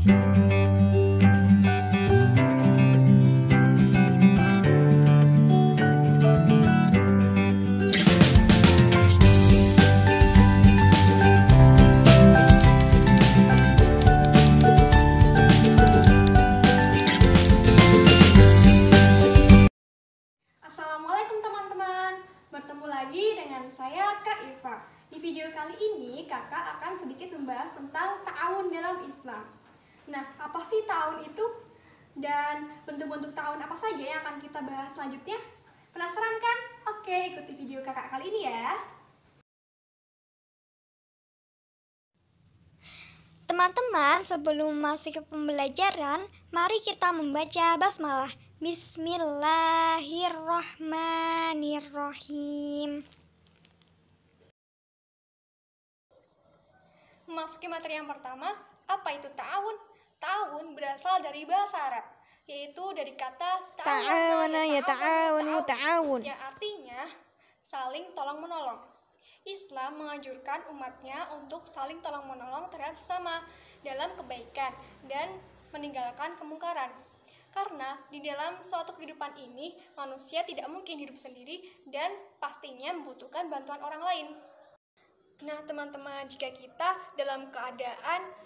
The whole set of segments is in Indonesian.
Assalamualaikum teman-teman, bertemu lagi dengan saya Kak Iva. Di video kali ini kakak akan sedikit membahas tentang ta'awun dalam Islam. Nah, apa sih ta'awun itu? Dan bentuk-bentuk ta'awun apa saja yang akan kita bahas selanjutnya? Penasaran kan? Oke, ikuti video kakak kali ini ya. Teman-teman, sebelum masuk ke pembelajaran, mari kita membaca basmalah. Bismillahirrahmanirrahim. Memasuki materi yang pertama, apa itu ta'awun? Ta'awun berasal dari bahasa Arab, yaitu dari kata Ta'awana ta'awun. yang artinya saling tolong-menolong. Islam menganjurkan umatnya untuk saling tolong-menolong terhadap sesama dalam kebaikan dan meninggalkan kemungkaran. Karena di dalam suatu kehidupan ini, manusia tidak mungkin hidup sendiri dan pastinya membutuhkan bantuan orang lain. Nah, teman-teman, jika kita dalam keadaan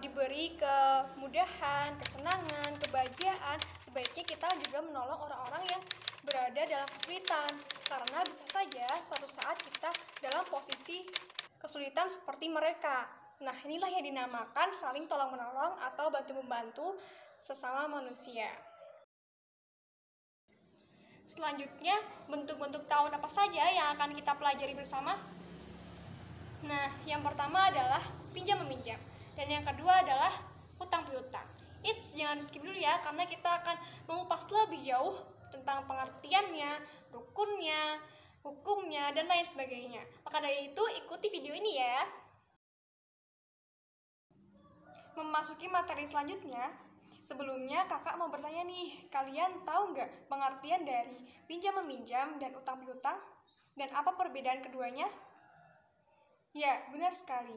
diberi kemudahan, kesenangan, kebahagiaan, sebaiknya kita juga menolong orang-orang yang berada dalam kesulitan. Karena bisa saja suatu saat kita dalam posisi kesulitan seperti mereka. Nah, inilah yang dinamakan saling tolong-menolong atau bantu-membantu sesama manusia. Selanjutnya, bentuk-bentuk ta'awun apa saja yang akan kita pelajari bersama? Nah, yang pertama adalah pinjam-meminjam, dan yang kedua adalah hutang piutang. Jangan skip dulu ya, karena kita akan mengupas lebih jauh tentang pengertiannya, rukunnya, hukumnya, dan lain sebagainya. Maka dari itu, ikuti video ini ya. Memasuki materi selanjutnya, sebelumnya kakak mau bertanya nih, kalian tahu nggak pengertian dari pinjam-meminjam dan utang piutang? Dan apa perbedaan keduanya? Ya, benar sekali.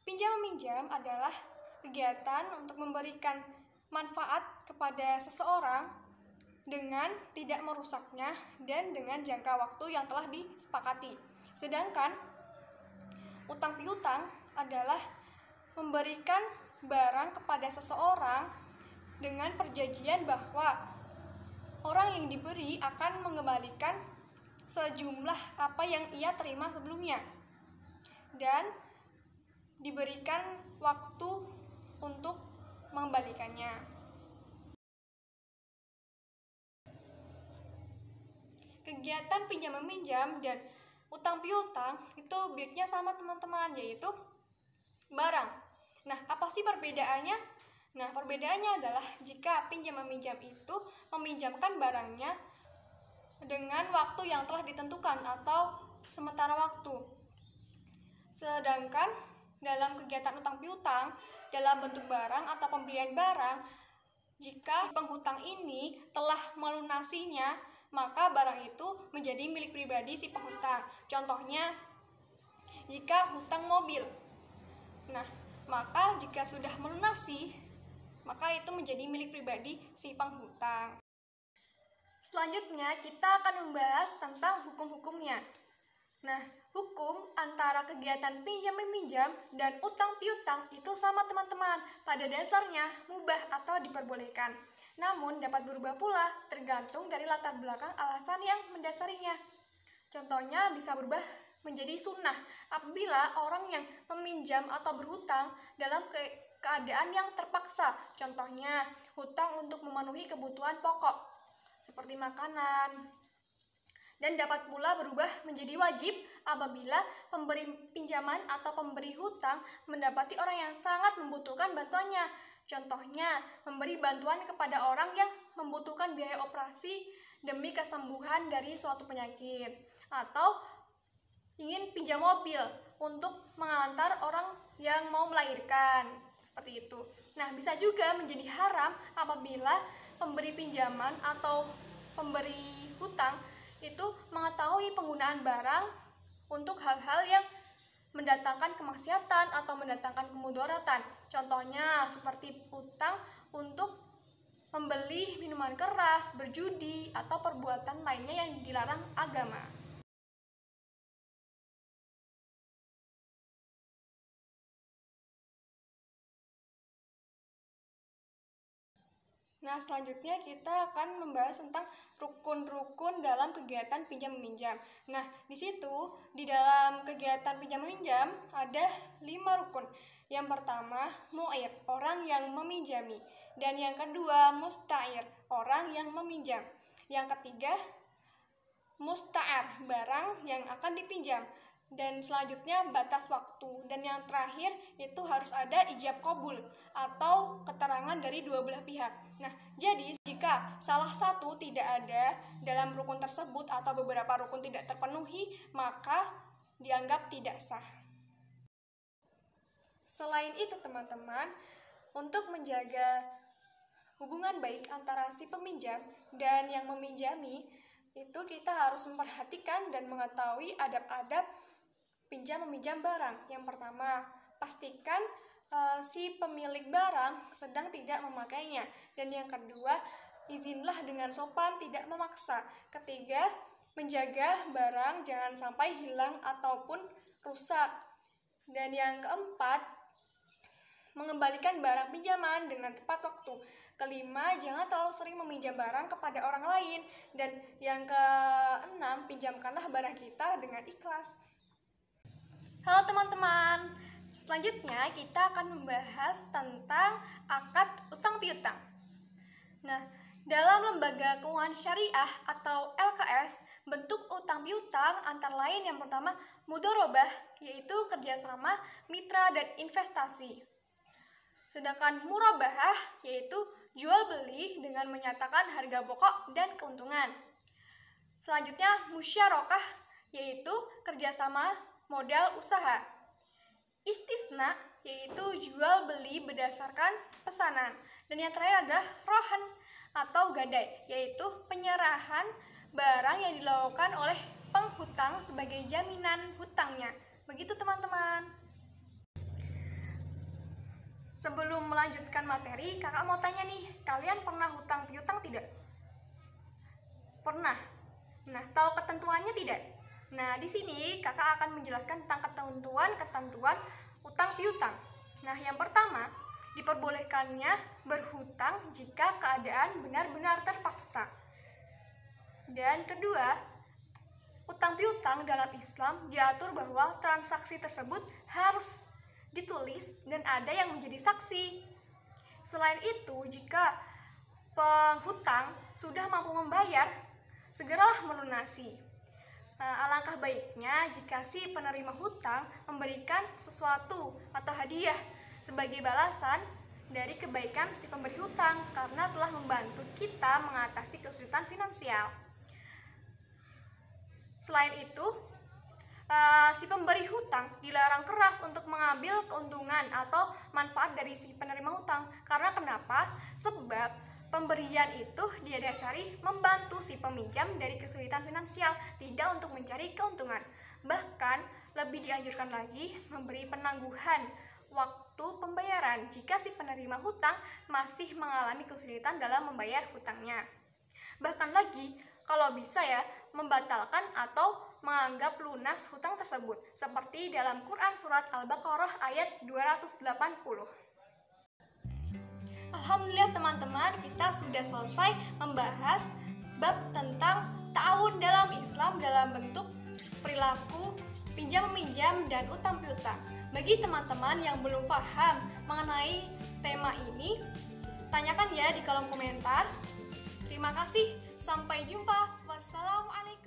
Pinjam-meminjam adalah kegiatan untuk memberikan manfaat kepada seseorang dengan tidak merusaknya dan dengan jangka waktu yang telah disepakati. Sedangkan utang piutang adalah memberikan barang kepada seseorang dengan perjanjian bahwa orang yang diberi akan mengembalikan sejumlah apa yang ia terima sebelumnya dan diberikan waktu untuk mengembalikannya. Kegiatan pinjam-meminjam dan utang piutang itu objeknya sama teman-teman, yaitu barang. Nah, apa sih perbedaannya? Nah, perbedaannya adalah jika pinjam-meminjam itu meminjamkan barangnya dengan waktu yang telah ditentukan atau sementara waktu. Sedangkan dalam kegiatan utang piutang, dalam bentuk barang atau pembelian barang, jika si penghutang ini telah melunasinya, maka barang itu menjadi milik pribadi si penghutang. Contohnya, jika hutang mobil. Nah, maka jika sudah melunasi, maka itu menjadi milik pribadi si penghutang. Selanjutnya, kita akan membahas tentang hukum-hukumnya. Nah, hukum antara kegiatan pinjam-meminjam dan utang piutang itu sama teman-teman. Pada dasarnya mubah atau diperbolehkan. Namun dapat berubah pula tergantung dari latar belakang alasan yang mendasarinya. Contohnya bisa berubah menjadi sunnah apabila orang yang meminjam atau berhutang dalam keadaan yang terpaksa. Contohnya hutang untuk memenuhi kebutuhan pokok seperti makanan. Dan dapat pula berubah menjadi wajib apabila pemberi pinjaman atau pemberi hutang mendapati orang yang sangat membutuhkan bantuannya. Contohnya, memberi bantuan kepada orang yang membutuhkan biaya operasi demi kesembuhan dari suatu penyakit. Atau ingin pinjam mobil untuk mengantar orang yang mau melahirkan. Seperti itu. Nah, bisa juga menjadi haram apabila pemberi pinjaman atau pemberi hutang itu mengetahui penggunaan barang untuk hal-hal yang mendatangkan kemaksiatan atau mendatangkan kemudaratan. Contohnya seperti utang untuk membeli minuman keras, berjudi, atau perbuatan lainnya yang dilarang agama. Nah, selanjutnya kita akan membahas tentang rukun-rukun dalam kegiatan pinjam-meminjam. Nah, di situ, di dalam kegiatan pinjam-meminjam ada 5 rukun. Yang pertama, mu'ir, orang yang meminjami. Dan yang kedua, musta'ir, orang yang meminjam. Yang ketiga, musta'ar, barang yang akan dipinjam. Dan selanjutnya batas waktu. Dan yang terakhir itu harus ada ijab qabul atau keterangan dari dua belah pihak. Nah, jadi jika salah satu tidak ada dalam rukun tersebut atau beberapa rukun tidak terpenuhi, maka dianggap tidak sah. Selain itu teman-teman, untuk menjaga hubungan baik antara si peminjam dan yang meminjami, itu kita harus memperhatikan dan mengetahui adab-adab pinjam-meminjam barang. Yang pertama, pastikan si pemilik barang sedang tidak memakainya. Dan yang kedua, izinlah dengan sopan, tidak memaksa. Ketiga, menjaga barang jangan sampai hilang ataupun rusak. Dan yang keempat, mengembalikan barang pinjaman dengan tepat waktu. Kelima, jangan terlalu sering meminjam barang kepada orang lain. Dan yang keenam, pinjamkanlah barang kita dengan ikhlas. Halo teman-teman, selanjutnya kita akan membahas tentang akad utang piutang. Nah, dalam lembaga keuangan syariah atau LKS, bentuk utang piutang antara lain yang pertama mudharabah, yaitu kerjasama mitra dan investasi. Sedangkan murabahah, yaitu jual beli dengan menyatakan harga pokok dan keuntungan. Selanjutnya musyarakah, yaitu kerjasama modal usaha. Istisna, yaitu jual beli berdasarkan pesanan. Dan yang terakhir adalah rohan atau gadai, yaitu penyerahan barang yang dilakukan oleh penghutang sebagai jaminan hutangnya. Begitu teman-teman. Sebelum melanjutkan materi, kakak mau tanya nih, kalian pernah hutang piutang tidak? Pernah. Nah, tahu ketentuannya tidak? Nah, di sini kakak akan menjelaskan tentang ketentuan utang piutang. Nah, yang pertama, diperbolehkannya berhutang jika keadaan benar-benar terpaksa. Dan kedua, utang piutang dalam Islam diatur bahwa transaksi tersebut harus ditulis dan ada yang menjadi saksi. Selain itu, jika penghutang sudah mampu membayar, segeralah melunasi. Alangkah baiknya jika si penerima hutang memberikan sesuatu atau hadiah sebagai balasan dari kebaikan si pemberi hutang karena telah membantu kita mengatasi kesulitan finansial. Selain itu, si pemberi hutang dilarang keras untuk mengambil keuntungan atau manfaat dari si penerima hutang. Karena kenapa? Sebab pemberian itu dia dasari membantu si peminjam dari kesulitan finansial, tidak untuk mencari keuntungan. Bahkan lebih dianjurkan lagi memberi penangguhan waktu pembayaran jika si penerima hutang masih mengalami kesulitan dalam membayar hutangnya. Bahkan lagi, kalau bisa ya, membatalkan atau menganggap lunas hutang tersebut, seperti dalam Quran Surat Al-Baqarah ayat 280. Alhamdulillah teman-teman, kita sudah selesai membahas bab tentang ta'awun dalam Islam dalam bentuk perilaku pinjam-meminjam dan utang piutang. Bagi teman-teman yang belum paham mengenai tema ini, tanyakan ya di kolom komentar. Terima kasih, sampai jumpa. Wassalamualaikum.